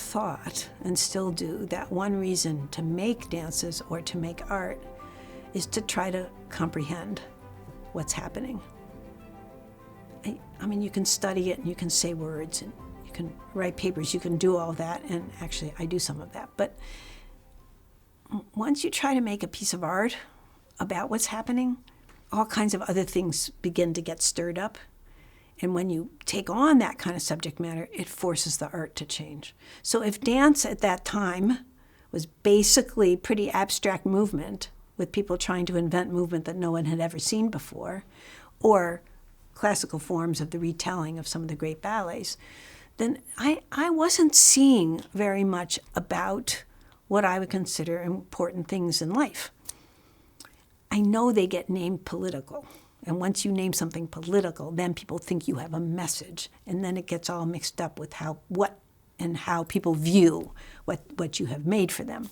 thought, and still do, that one reason to make dances or to make art is to try to comprehend what's happening. I mean, you can study it and you can say words and you can write papers, you can do all that, and actually I do some of that. But once you try to make a piece of art about what's happening, all kinds of other things begin to get stirred up. And when you take on that kind of subject matter, it forces the art to change. So if dance at that time was basically pretty abstract movement with people trying to invent movement that no one had ever seen before, or classical forms of the retelling of some of the great ballets, then I wasn't seeing very much about what I would consider important things in life. I know they get named political. And once you name something political, then people think you have a message. And then it gets all mixed up with how people view what you have made for them.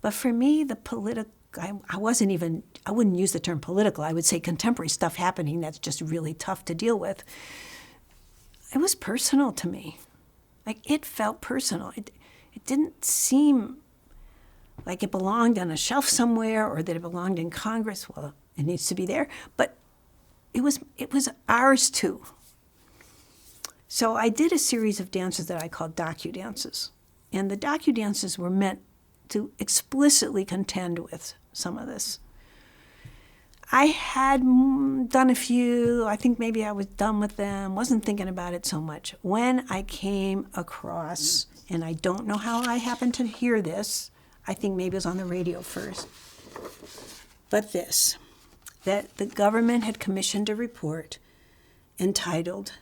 But for me, the political, I wouldn't use the term political. I would say contemporary stuff happening that's just really tough to deal with. It was personal to me. Like, it felt personal. It didn't seem like it belonged on a shelf somewhere or that it belonged in Congress. Well, it needs to be there. But it was ours too. So I did a series of dances that I called docu-dances. And the docu-dances were meant to explicitly contend with some of this. I had done a few. I think maybe I was done with them, wasn't thinking about it so much. When I came across, and I don't know how I happened to hear this, I think maybe it was on the radio first, but this, that the government had commissioned a report entitled,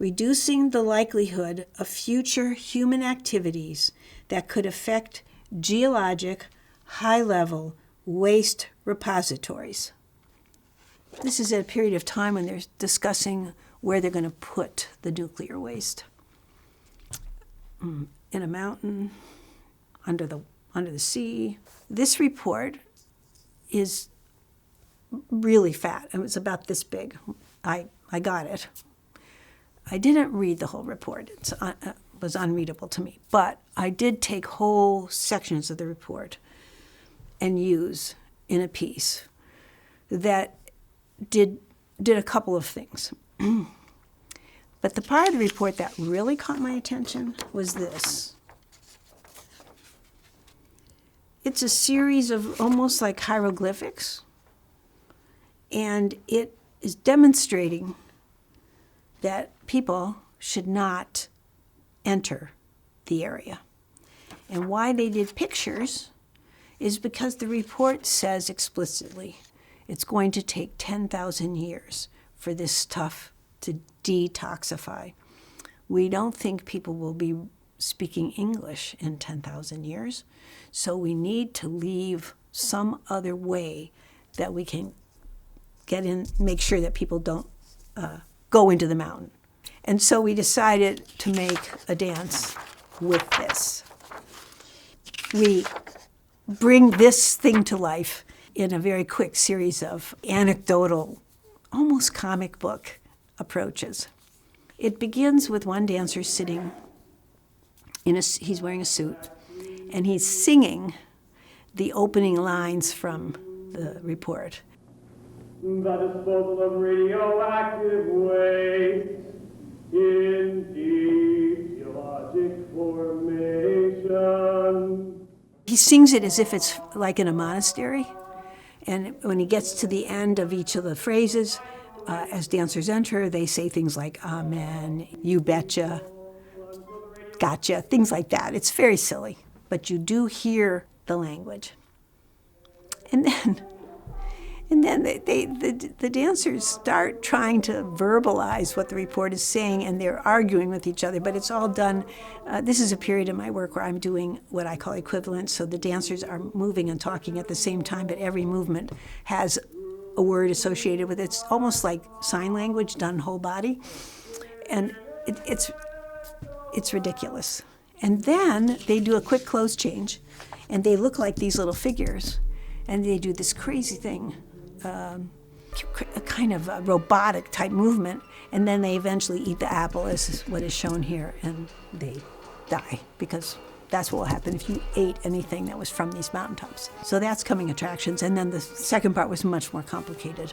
"Reducing the Likelihood of Future Human Activities That Could Affect Geologic High-Level Waste Repositories." This is at a period of time when they're discussing where they're going to put the nuclear waste. In a mountain, under the sea. This report is really fat. It was about this big. I got it. I didn't read the whole report. It was unreadable to me. But I did take whole sections of the report and use in a piece that did a couple of things. But the part of the report that really caught my attention was this. It's a series of almost like hieroglyphics, and it is demonstrating that people should not enter the area. And why they did pictures is because the report says explicitly it's going to take 10,000 years for this stuff to detoxify. We don't think people will be speaking English in 10,000 years, so we need to leave some other way that we can get in, make sure that people don't go into the mountain. And so we decided to make a dance with this. We bring this thing to life in a very quick series of anecdotal, almost comic book approaches. It begins with one dancer sitting he's wearing a suit, and he's singing the opening lines from the report. The disposal of radioactive waste in deep geologic formation. He sings it as if it's like in a monastery, and when he gets to the end of each of the phrases, as dancers enter, they say things like, "Amen," "You betcha," "Gotcha," things like that. It's very silly, but you do hear the language. And then the dancers start trying to verbalize what the report is saying, and they're arguing with each other, but it's all done. This is a period in my work where I'm doing what I call equivalence, so the dancers are moving and talking at the same time, but every movement has a word associated with it. It's almost like sign language done whole body, and it's ridiculous. And then they do a quick clothes change, and they look like these little figures, and they do this crazy thing, a kind of a robotic type movement, and then they eventually eat the apple, as is what is shown here, and they die, because that's what will happen if you ate anything that was from these mountaintops. So that's coming attractions. And then the second part was much more complicated.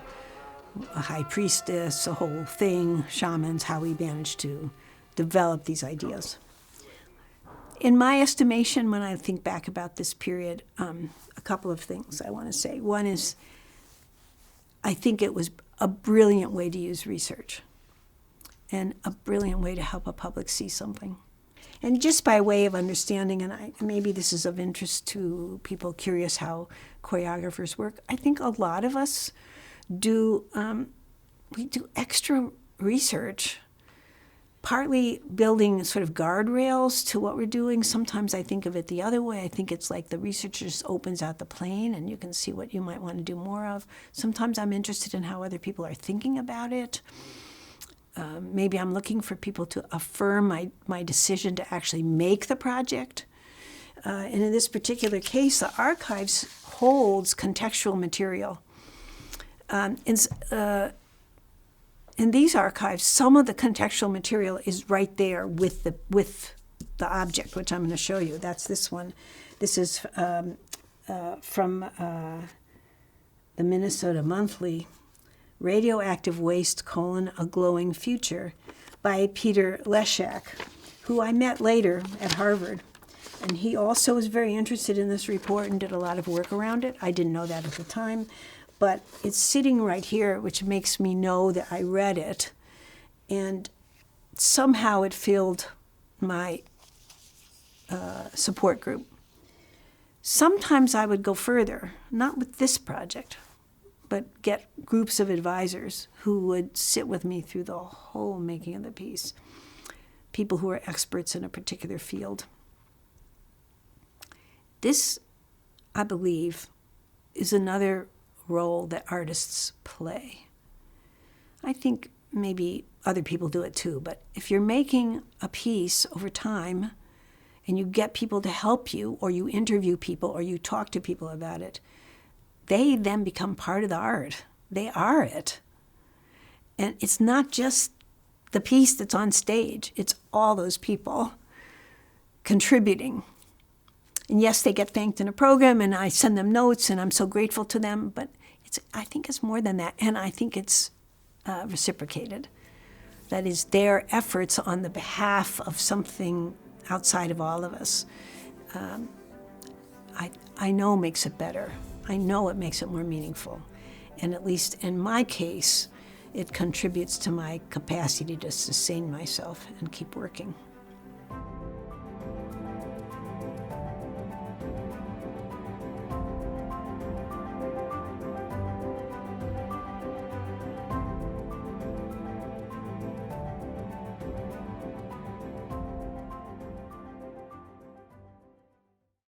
A high priestess, a whole thing, shamans, how we managed to develop these ideas. In my estimation, when I think back about this period, a couple of things I want to say. One is, I think it was a brilliant way to use research and a brilliant way to help a public see something. And just by way of understanding, and maybe this is of interest to people curious how choreographers work, I think a lot of us do extra research, partly building sort of guardrails to what we're doing. Sometimes I think of it the other way. I think it's like the researcher just opens out the plane and you can see what you might want to do more of. Sometimes I'm interested in how other people are thinking about it. Maybe I'm looking for people to affirm my decision to actually make the project. And in this particular case, the archives holds contextual material. In these archives, some of the contextual material is right there with the object, which I'm going to show you. That's this one. This is from the Minnesota Monthly, Radioactive Waste, A Glowing Future, by Peter Leshak, who I met later at Harvard. And he also was very interested in this report and did a lot of work around it. I didn't know that at the time. But it's sitting right here, which makes me know that I read it. And somehow it filled my support group. Sometimes I would go further, not with this project, but get groups of advisors who would sit with me through the whole making of the piece, people who are experts in a particular field. This, I believe, is another role that artists play. I think maybe other people do it too, but if you're making a piece over time and you get people to help you, or you interview people, or you talk to people about it, they then become part of the art. They are it. And it's not just the piece that's on stage, it's all those people contributing. And yes, they get thanked in a program, and I send them notes, and I'm so grateful to them, but I think it's more than that, and I think it's reciprocated. That is, their efforts on the behalf of something outside of all of us, I know makes it better. I know it makes it more meaningful. And at least in my case, it contributes to my capacity to sustain myself and keep working.